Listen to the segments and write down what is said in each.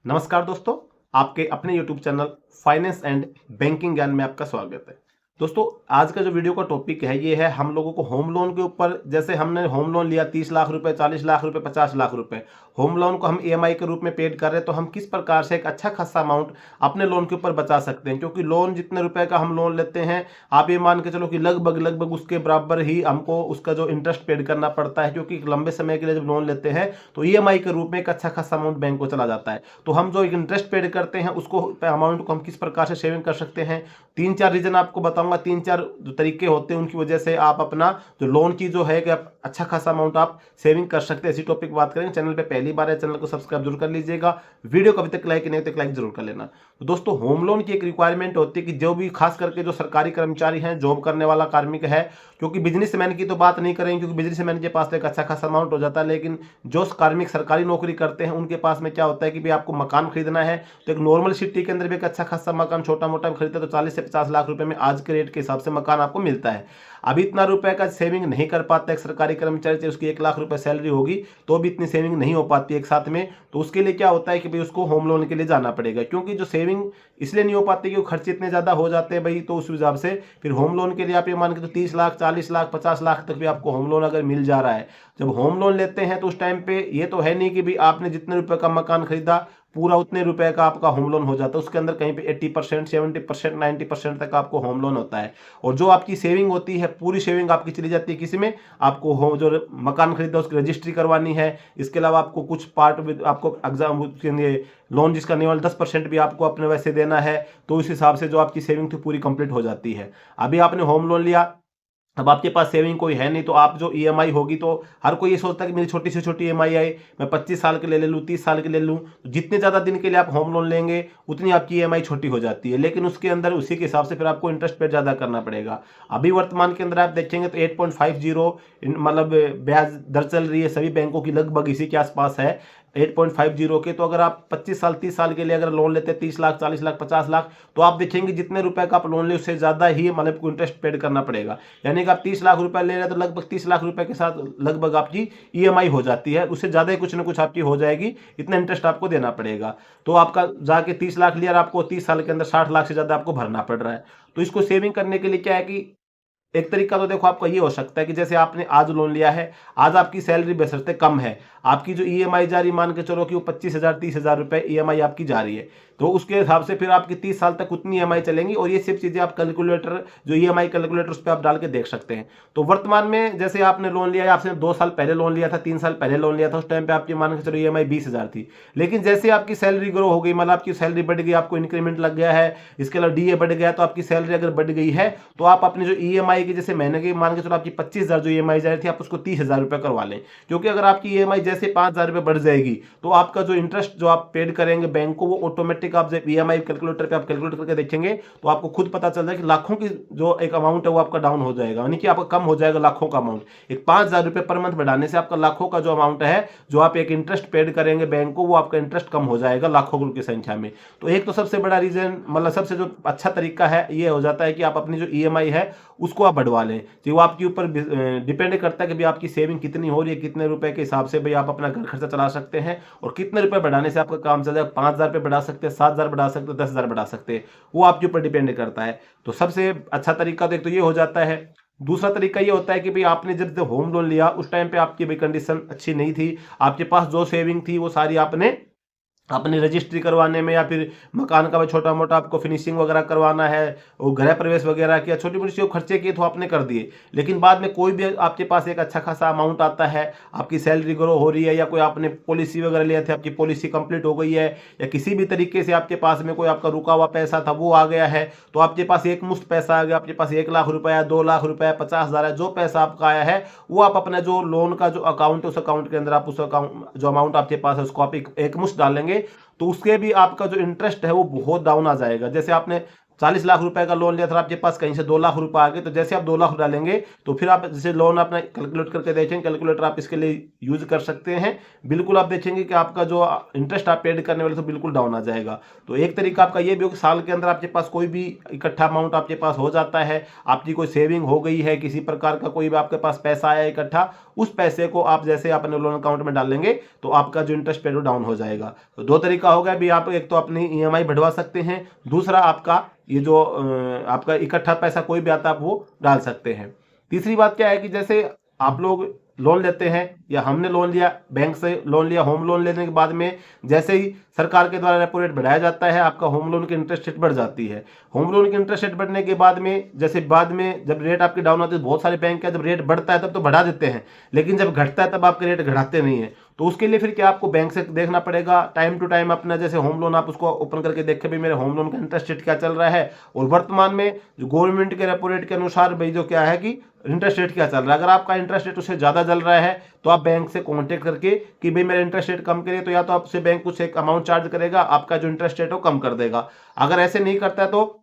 नमस्कार दोस्तों, आपके अपने YouTube channel finance and banking ज्ञान में आपका स्वागत है। दोस्तों, आज का जो वीडियो का टॉपिक है ये है हम लोगों को होम लोन के ऊपर। जैसे हमने होम लोन लिया 30 लाख रुपए, 40 लाख रुपए, 50 लाख रुपए, होम लोन को हम ईएमआई के रूप में पेड कर रहे हैं, तो हम किस प्रकार से एक अच्छा खासा अमाउंट अपने लोन के ऊपर बचा सकते हैं। क्योंकि लोन जितने रुपए का हम लोन लेते हैं, आप ये मान के चलो कि लगभग उसके बराबर ही हमको उसका जो इंटरेस्ट पेड करना पड़ता है। क्योंकि लंबे समय के लिए जब लोन लेते हैं तो ईएमआई के रूप में एक अच्छा खासा अमाउंट बैंक को चला जाता है। तो हम जो एक इंटरेस्ट पेड करते हैं उसको अमाउंट को हम किस प्रकार से सेविंग कर सकते हैं, 3-4 रीजन आपको बताऊंगा। 3-4 जो तरीके होते हैं उनकी वजह से आप अपना जो लोन की जो है कि आप अच्छा खासा अमाउंट आप सेविंग कर सकते हैं। इसी टॉपिक की बात करेंगे। चैनल पे पहली बार है, चैनल को सब्सक्राइब जरूर कर लीजिएगा। वीडियो को अभी तक लाइक नहीं तो लाइक जरूर कर लेना। तो दोस्तों, होम लोन की एक रिक्वायरमेंट होती है कि जो भी खास करके जो सरकारी कर्मचारी हैं, जॉब करने वाला कार्मिक है, क्योंकि बिजनेसमैन की तो बात नहीं करेंगे क्योंकि बिजनेसमैन के पास तो एक अच्छा खासा अमाउंट हो जाता है। लेकिन जो कार्मिक सरकारी नौकरी करते हैं उनके पास में क्या होता है कि भाई आपको मकान खरीदना है, तो एक नॉर्मल सिटी के अंदर भी एक अच्छा खासा मकान छोटा मोटा खरीदते हैं तो 40 से 50 लाख रुपए में आज के रेट के हिसाब से मकान आपको मिलता है। अभी इतना रुपए का सेविंग नहीं कर पाता एक सरकारी कर्मचारी, चाहे उसकी 1 लाख रुपए सैलरी होगी तो भी इतनी सेविंग नहीं हो पाती एक साथ में। तो उसके लिए क्या होता है कि भाई उसको होम लोन के लिए जाना पड़ेगा। क्योंकि जो सेविंग इसलिए नहीं हो पाती कि खर्चे इतने ज्यादा हो जाते हैं भाई, तो उस हिसाब से फिर होम लोन के लिए आप ये मान के तो 30 लाख, 40 लाख, 50 लाख तक भी आपको होम लोन अगर मिल जा रहा है। जब होम लोन लेते हैं तो उस टाइम पे ये तो है नहीं कि भाई आपने जितने रुपए का मकान खरीदा पूरा उतने रुपए का आपका होम लोन हो जाता है। उसके अंदर कहीं पे 80%, 70%, 90% तक आपको होम लोन होता है। और जो आपकी सेविंग होती है पूरी सेविंग आपकी चली जाती है किसी में, आपको होम जो मकान खरीदा उसकी रजिस्ट्री करवानी है। इसके अलावा आपको कुछ पार्ट आपको एग्जाम के लिए लोन जिसका नहीं वाला 10% भी आपको अपने वैसे देना है। तो उस हिसाब से जो आपकी सेविंग थी पूरी कंप्लीट हो जाती है। अभी आपने होम लोन लिया, अब आपके पास सेविंग कोई है नहीं, तो आप जो ईएमआई होगी, तो हर कोई ये सोचता है कि मेरी छोटी से छोटी ईएमआई आई, मैं 25 साल के ले लूँ, 30 साल के ले लूँ। तो जितने ज़्यादा दिन के लिए आप होम लोन लेंगे उतनी आपकी ईएमआई छोटी हो जाती है। लेकिन उसके अंदर उसी के हिसाब से फिर आपको इंटरेस्ट पे ज़्यादा करना पड़ेगा। अभी वर्तमान के अंदर आप देखेंगे तो 8.50 मतलब ब्याज दर चल रही है सभी बैंकों की, लगभग इसी के आसपास है 8.50 के। तो अगर आप 25 साल 30 साल के लिए अगर लोन लेते हैं 30 लाख, 40 लाख, 50 लाख, तो आप देखेंगे जितने रुपए का आप लोन ले उससे ज्यादा ही मतलब को इंटरेस्ट पेड करना पड़ेगा। यानी कि आप 30 लाख रुपए ले रहे हैं तो लगभग 30 लाख रुपए के साथ लगभग आपकी ईएमआई हो जाती है। उससे ज्यादा ही कुछ ना कुछ आपकी हो जाएगी, इतना इंटरेस्ट आपको देना पड़ेगा। तो आपका जाके 30 लाख लिया और आपको 30 साल के अंदर 60 लाख से ज्यादा आपको भरना पड़ रहा है। तो इसको सेविंग करने के लिए क्या है कि एक तरीका तो देखो आपका ये हो सकता है कि जैसे आपने आज लोन लिया है, आज आपकी सैलरी बशर्ते कम है, आपकी जो ईएमआई जा रही मान के चलो कि वो 25,000 30,000 रुपए ईएमआई आपकी जा रही है, तो उसके हिसाब से फिर आपकी 30 साल तक उतनी ईएमआई चलेंगी। और ये सब चीजें आप कैलकुलेटर जो ईएमआई कैलकुलेटर उस पर आप डाल के देख सकते हैं। तो वर्तमान में जैसे आपने लोन लिया है, आपने 2 साल पहले लोन लिया था, 3 साल पहले लोन लिया था, उस टाइम पे आपकी मान के चलो ईएमआई 20,000 थी। लेकिन जैसे आपकी सैलरी ग्रो हो गई, मतलब आपकी सैलरी बढ़ गई, आपको इंक्रीमेंट लग गया है, इसके अलावा डीए बढ़ गया, तो आपकी सैलरी अगर बढ़ गई है तो आप अपनी जो ईएमआई की जैसे महीने की मान के चलो आपकी 25,000 जो ईएमआई जा रही थी, आप उसको 30,000 रुपए करवा लें। क्योंकि अगर आपकी ईएमआई जैसे 5,000 रुपए बढ़ जाएगी तो आपका जो इंटरेस्ट जो आप पेड करेंगे बैंक को, वो ऑटोमेटिक आप जब ईएमआई कैलकुलेटर पे आप कैलकुलेट करके देखेंगे तो आपको खुद पता चल जाए कि लाखों की जो एक अमाउंट है वो आपका डाउन हो जाएगा, यानी कि आपका कम हो जाएगा लाखों का अमाउंट। एक 5,000 रुपए पर मंथ बढ़ाने से आपका लाखों का जो अमाउंट है जो आप एक इंटरेस्ट पेड करेंगे बैंक को, वो आपका इंटरेस्ट कम हो जाएगा लाखों की संख्या में। तो एक तो सबसे बड़ा रीजन मतलब सबसे जो अच्छा तरीका है ये हो जाता है कि आप अपनी जो ईएमआई है उसको आप बढ़वा लें। तो वो आपके ऊपर डिपेंड करता है कि भाई आपकी सेविंग कितनी हो रही है, कितने रुपए के हिसाब से भाई आप अपना घर खर्चा चला सकते हैं और कितने रुपए बढ़ाने से आपका काम चल जाएगा। 5,000 रुपये बढ़ा सकते हैं, 7,000 बढ़ा सकते हैं, 10,000 बढ़ा सकते हैं, वो आपके ऊपर डिपेंड करता है। तो सबसे अच्छा तरीका तो एक तो ये हो जाता है। दूसरा तरीका ये होता है कि भाई आपने जब होम लोन लिया उस टाइम पे आपकी भाई कंडीशन अच्छी नहीं थी, आपके पास जो सेविंग थी वो सारी आपने अपनी रजिस्ट्री करवाने में या फिर मकान का छोटा मोटा आपको फिनिशिंग वगैरह करवाना है, वो गृह प्रवेश वगैरह किया, छोटी मोटी खर्चे किए तो आपने कर दिए। लेकिन बाद में कोई भी आपके पास एक अच्छा खासा अमाउंट आता है, आपकी सैलरी ग्रो हो रही है या कोई आपने पॉलिसी वगैरह लिया था, आपकी पॉलिसी कंप्लीट हो गई है, या किसी भी तरीके से आपके पास में कोई आपका रुका हुआ पैसा था वो आ गया है, तो आपके पास एक मुश्त पैसा आ गया, आपके पास 1 लाख रुपया, 2 लाख रुपया, 50,000 है, जो पैसा आपका आया है वो आप अपना जो लोन का जो अकाउंट है उस अकाउंट के अंदर आप उस अकाउंट जो अमाउंट आपके पास है उसको आप एक मुश्त डालेंगे, तो उसके भी आपका जो इंटरेस्ट है वो बहुत डाउन आ जाएगा। जैसे आपने 40 लाख रुपए का लोन लिया था, आपके पास कहीं से 2 लाख रुपए आ गए, तो जैसे आप 2 लाख डालेंगे तो फिर आप जैसे लोन अपना कैलकुलेट करके देखेंगे, कैलकुलेटर आप इसके लिए यूज कर सकते हैं। बिल्कुल आप देखेंगे कि आपका जो इंटरेस्ट आप पेड करने वाले तो बिल्कुल डाउन आ जाएगा। तो एक तरीका आपका ये भी हो कि साल के अंदर आपके पास कोई भी इकट्ठा अमाउंट आपके पास हो जाता है, आपकी कोई सेविंग हो गई है, किसी प्रकार का कोई भी आपके पास पैसा आया इकट्ठा, उस पैसे को आप जैसे अपने लोन अकाउंट में डालेंगे तो आपका जो इंटरेस्ट पेड डाउन हो जाएगा। तो दो तरीका हो गया, भी आप एक तो अपनी ईएमआई बढ़वा सकते हैं, दूसरा आपका ये जो आपका इकट्ठा पैसा कोई भी आता है आप वो डाल सकते हैं। तीसरी बात क्या है कि जैसे आप लोग लोन लेते हैं या हमने लोन लिया, बैंक से लोन लिया, होम लोन लेने के बाद में जैसे ही सरकार के द्वारा रेपो रेट बढ़ाया जाता है, आपका होम लोन की इंटरेस्ट रेट बढ़ जाती है। होम लोन की इंटरेस्ट रेट बढ़ने के बाद में जैसे बाद में जब रेट आपकी डाउन होती है, बहुत सारे बैंक है जब रेट बढ़ता है तब तो बढ़ा देते हैं, लेकिन जब घटता है तब आपके रेट घटाते नहीं है। तो उसके लिए फिर क्या आपको बैंक से देखना पड़ेगा, टाइम टू टाइम अपना जैसे होम लोन आप उसको ओपन करके देखें भी मेरे होम लोन का इंटरेस्ट रेट क्या चल रहा है, और वर्तमान में जो गवर्नमेंट के रेपो रेट के अनुसार भाई जो क्या है कि इंटरेस्ट रेट क्या चल रहा है। अगर आपका इंटरेस्ट रेट उससे ज़्यादा चल रहा है तो आप बैंक से कांटेक्ट करके कि भाई मेरा इंटरेस्ट रेट कम करिए, तो या तो आपसे बैंक कुछ एक अमाउंट चार्ज करेगा, आपका जो इंटरेस्ट रेट है वो कम कर देगा। अगर ऐसे नहीं करता है तो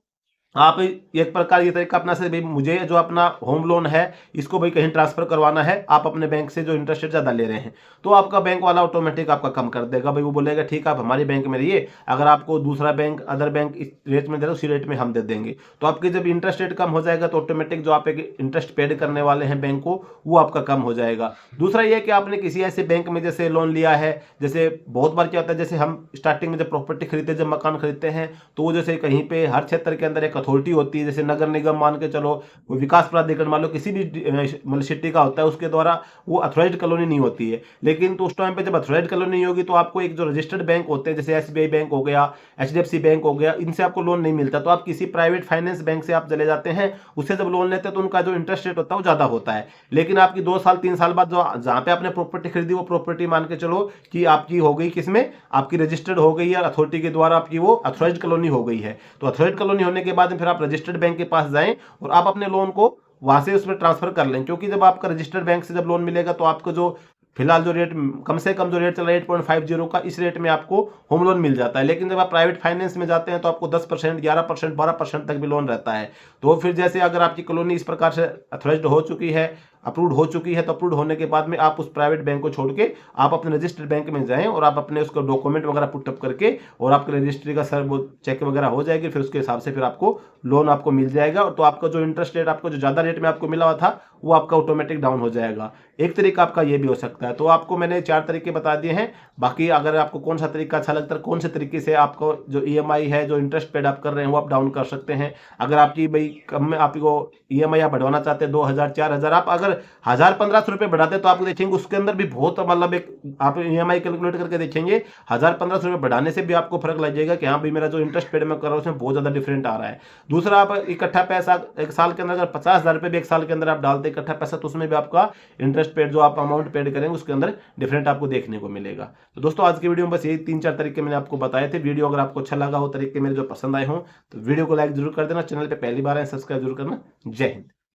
आप एक प्रकार ये तरीका अपना से भाई मुझे जो अपना होम लोन है इसको भाई कहीं ट्रांसफर करवाना है, आप अपने बैंक से जो इंटरेस्ट रेट ज़्यादा ले रहे हैं तो आपका बैंक वाला ऑटोमेटिक आपका कम कर देगा। भाई वो बोलेगा ठीक है आप हमारे बैंक में रहिए, अगर आपको दूसरा बैंक अदर बैंक इस रेट में दे रहा है उसी रेट में हम दे देंगे। तो आपके जब इंटरेस्ट रेट कम हो जाएगा तो ऑटोमेटिक जो आप एक इंटरेस्ट पेड करने वाले हैं बैंक को वो आपका कम हो जाएगा। दूसरा ये कि आपने किसी ऐसे बैंक में जैसे लोन लिया है, जैसे बहुत बार क्या होता है जैसे हम स्टार्टिंग में जब प्रॉपर्टी खरीदते जब मकान खरीदते हैं तो वो जैसे कहीं पे हर क्षेत्र के अंदर एक अथॉरिटी होती है, जैसे नगर निगम मान के चलो, कोई विकास प्राधिकरण मान लो, किसी भी मतलब सिटी का होता है, उसके द्वारा वो अथॉराइज्ड कॉलोनी नहीं होती है। लेकिन तो उस टाइम पे जब अथॉराइज्ड कॉलोनी नहीं होगी तो आपको एक जो रजिस्टर्ड बैंक होते हैं जैसे एसबीआई बैंक हो गया, एचडीएफसी बैंक हो गया, इनसे आपको लोन नहीं मिलता, तो आप किसी प्राइवेट फाइनेंस बैंक से आप चले जाते हैं, उससे जब लोन लेते हैं तो उनका जो इंटरेस्ट रेट होता है वो ज्यादा होता है। लेकिन आपकी 2 साल 3 साल बाद जो जहां पे आपने प्रॉपर्टी खरीदी वो प्रॉपर्टी मान के चलो कि आपकी हो गई किसमें, आपकी रजिस्टर्ड हो गई है अथॉरिटी के द्वारा, आपकी वो अथॉराइज्ड कॉलोनी हो गई है। तो अथॉराइज्ड कॉलोनी होने के बाद फिर आप रजिस्टर्ड बैंक के पास जाएं और आप अपने लोन को वहां से उसमें ट्रांसफर कर लें, क्योंकि जब आपका रजिस्टर्ड बैंक से जब लोन मिलेगा तो आपको जो फिलहाल जो रेट कम से कम जो रेट चल रहा है 8.50 का, इस रेट में आपको होम लोन मिल जाता है। लेकिन जब आप प्राइवेट फाइनेंस में जाते हैं तो आपको 10%, 11%, 12% तक भी लोन रहता है। तो फिर जैसे अगर आपकी कॉलोनी इस प्रकार से अथॉराइज्ड हो चुकी है, अप्रूव्ड हो चुकी है, तो अप्रूव्ड होने के बाद में आप उस प्राइवेट बैंक को छोड़ के आप अपने रजिस्टर्ड बैंक में जाएं और आप अपने उसको डॉक्यूमेंट वगैरह पुटअप करके और आपके रजिस्ट्री का सर वो चेक वगैरह हो जाएगी, फिर उसके हिसाब से फिर आपको लोन आपको मिल जाएगा। और तो आपका जो इंटरेस्ट रेट आपको जो ज़्यादा रेट में आपको मिला हुआ था वो आपका ऑटोमेटिक डाउन हो जाएगा। एक तरीका आपका ये भी हो सकता है। तो आपको मैंने 4 तरीके बता दिए हैं, बाकी अगर आपको कौन सा तरीका अच्छा लगता है, कौन से तरीके से आपको जो ईएमआई है, जो इंटरेस्ट पेड आप कर रहे हैं वो आप डाउन कर सकते हैं। अगर आपकी भाई कम में आपको ईएमआई आप बढ़वाना चाहते हैं 2000 4000, आप अगर 1000-1500 रुपये बढ़ाते तो आप देखेंगे उसके अंदर भी बहुत मतलब एक आप ईएमआई कैलकुलेट करके देखेंगे 1000-1500 रुपये बढ़ाने से भी आपको फर्क लग जाएगा कि हाँ भाई मेरा जो इंटरेस्ट पेड मैं कर रहा हूँ उसमें बहुत ज़्यादा डिफरेंट आ रहा है। दूसरा, आप इकट्ठा पैसा एक साल के अंदर अगर 50,000 रुपये भी एक साल के अंदर आप डालते इकट्ठा पैसा, तो उसमें भी आपका इंटरेस्ट पेड जो आप अमाउंट पेड करेंगे उसके अंदर डिफरेंट आपको देखने को मिलेगा। तो दोस्तों आज की वीडियो में बस यही 3-4 तरीके मैंने आपको बताए थे। वीडियो अगर आपको अच्छा लगा हो, तरीके मेरे जो पसंद आए हों, तो वीडियो को लाइक जरूर कर देना, चैनल पे पहली बार है सब्सक्राइब जरूर करना। जय हिंद।